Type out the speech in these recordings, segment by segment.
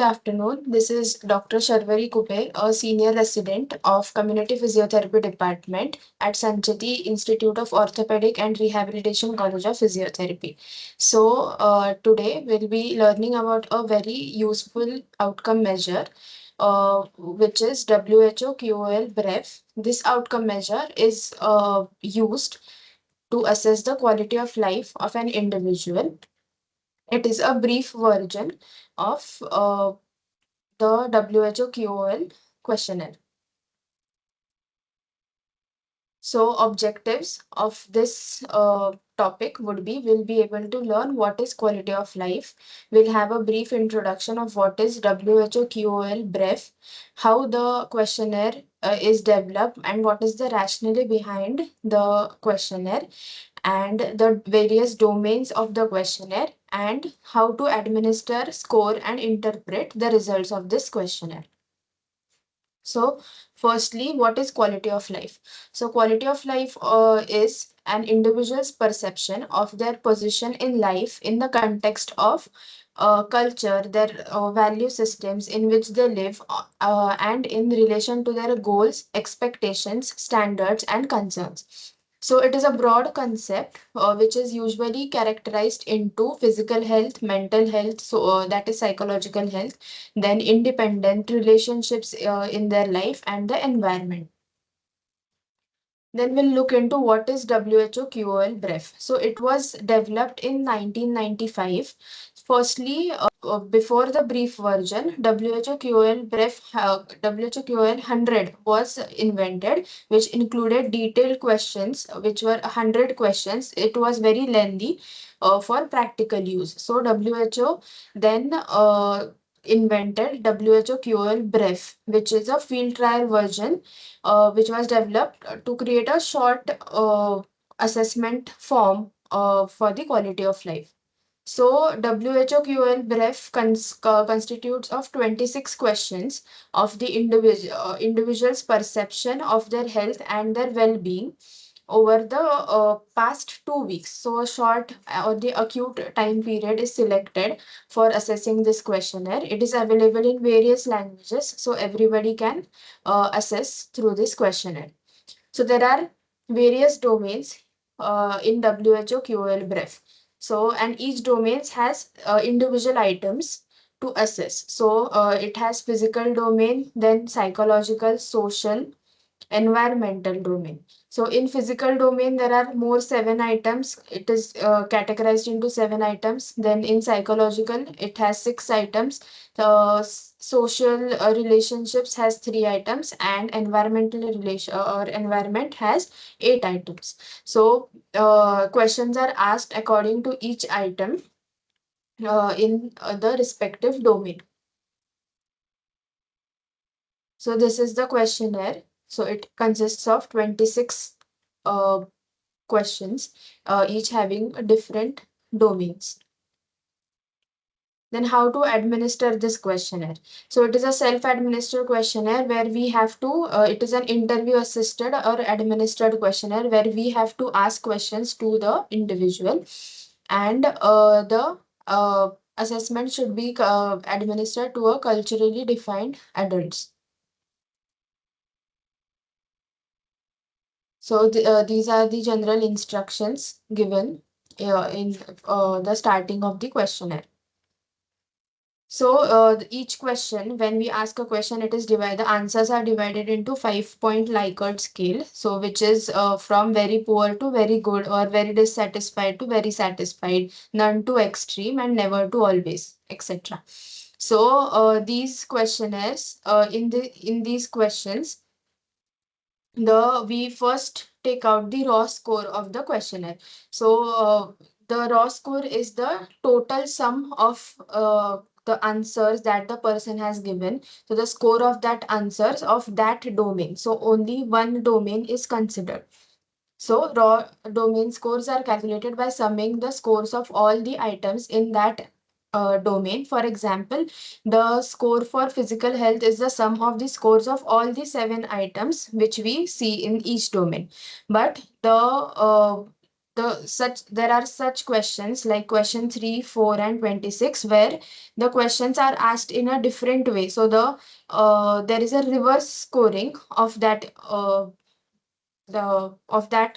afternoon. This is Dr. Sharvari Kuber, a senior resident of Community Physiotherapy Department at Sancheti Institute of Orthopaedic and Rehabilitation College of Physiotherapy. Today we'll be learning about a very useful outcome measure, which is WHO QOL BREF. This outcome measure is used to assess the quality of life of an individual. It is a brief version of the WHO QOL questionnaire. So objectives of this topic would be we'll be able to learn what is quality of life. We'll have a brief introduction of what is WHO QOL BREF, how the questionnaire is developed and what is the rationale behind the questionnaire, and the various domains of the questionnaire, and how to administer, score and interpret the results of this questionnaire. So, firstly, what is quality of life? So, quality of life is an individual's perception of their position in life in the context of culture, their value systems in which they live, and in relation to their goals, expectations, standards, and concerns. So it is a broad concept which is usually characterized into physical health, mental health, so that is psychological health, then independent relationships in their life and the environment. Then we'll look into what is WHO QOL BREF. So it was developed in 1995. Firstly, before the brief version, WHO QOL BREF, WHO QOL 100 was invented, which included detailed questions, which were 100 questions. It was very lengthy for practical use. So WHO then invented WHO QOL BREF, which is a field trial version which was developed to create a short assessment form for the quality of life. So WHO QOL BREF constitutes of 26 questions of the individual's perception of their health and their well-being over the past 2 weeks. So a short or the acute time period is selected for assessing this questionnaire. It is available in various languages, so everybody can assess through this questionnaire. So there are various domains in WHO QOL BREF. So and each domain has individual items to assess. So it has physical domain, then psychological, social, environmental domain. So in physical domain, there are more 7 items. It is categorized into 7 items. Then in psychological, it has 6 items. The social relationships has 3 items, and environmental relation or environment has 8 items. So questions are asked according to each item in the respective domain. So this is the questionnaire. So it consists of 26 questions, each having different domains. Then how to administer this questionnaire? So it is a self-administered questionnaire where we have to, it is an interview-assisted or administered questionnaire where we have to ask questions to the individual, and the assessment should be administered to a culturally defined adults. So these are the general instructions given in the starting of the questionnaire. So each question, when we ask a question, it is divided. The answers are divided into 5-point Likert scale. So which is from very poor to very good, or very dissatisfied to very satisfied, none to extreme, and never to always, etc. So these questionnaires, in these questions, we first take out the raw score of the questionnaire. So the raw score is the total sum of the answers that the person has given. So the score of that answers of that domain. So only one domain is considered. So raw domain scores are calculated by summing the scores of all the items in that domain. For example, the score for physical health is the sum of the scores of all the 7 items which we see in each domain. But the there are such questions like question 3, 4, and 26, where the questions are asked in a different way. So there is a reverse scoring of that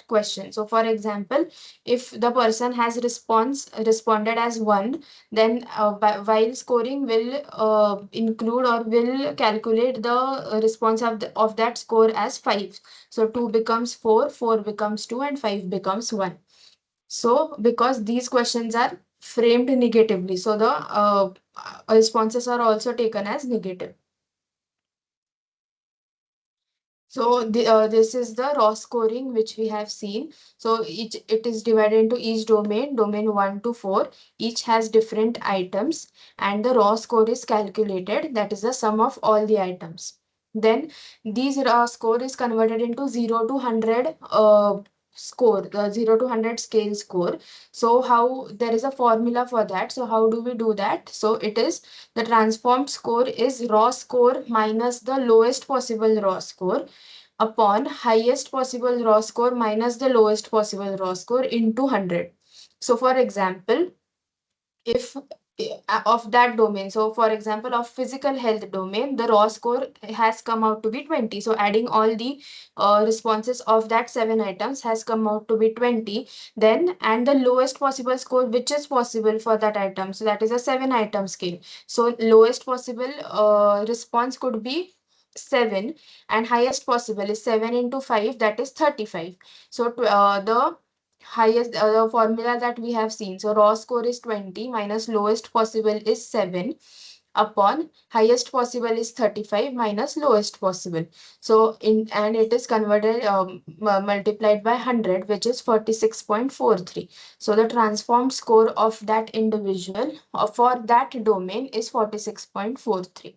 question. So for example, if the person has responded as 1, then while scoring will include or will calculate the response of that score as 5. So 2 becomes 4, 4 becomes 2, and 5 becomes 1. So because these questions are framed negatively, so the responses are also taken as negative. So this is the raw scoring which we have seen. So it is divided into each domain 1 to 4. Each has different items, and the raw score is calculated. That is the sum of all the items. Then these raw score is converted into 0 to 100 score, the 0 to 100 scale score. So how there is a formula for that. So how do we do that? So it is the transformed score is raw score minus the lowest possible raw score upon highest possible raw score minus the lowest possible raw score into 100. So for example, if of that domain, so for example of physical health domain, the raw score has come out to be 20. So adding all the responses of that 7 items has come out to be 20. Then and the lowest possible score which is possible for that item, so that is a 7 item scale. So lowest possible response could be 7, and highest possible is 7 into 5, that is 35. So the highest the formula that we have seen, so raw score is 20 minus lowest possible is 7 upon highest possible is 35 minus lowest possible. So and it is converted multiplied by 100, which is 46.43. So the transformed score of that individual for that domain is 46.43.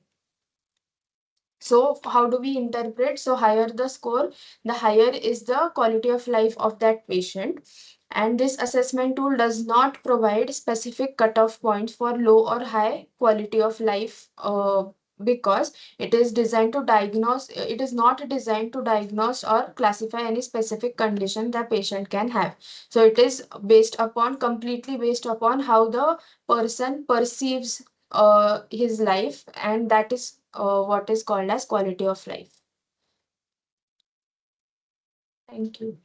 So how do we interpret? So higher the score, the higher is the quality of life of that patient. And this assessment tool does not provide specific cutoff points for low or high quality of life because it is designed to diagnose, it is not designed to diagnose or classify any specific condition the patient can have. So it is completely based upon how the person perceives his life, and that is what is called as quality of life. Thank you.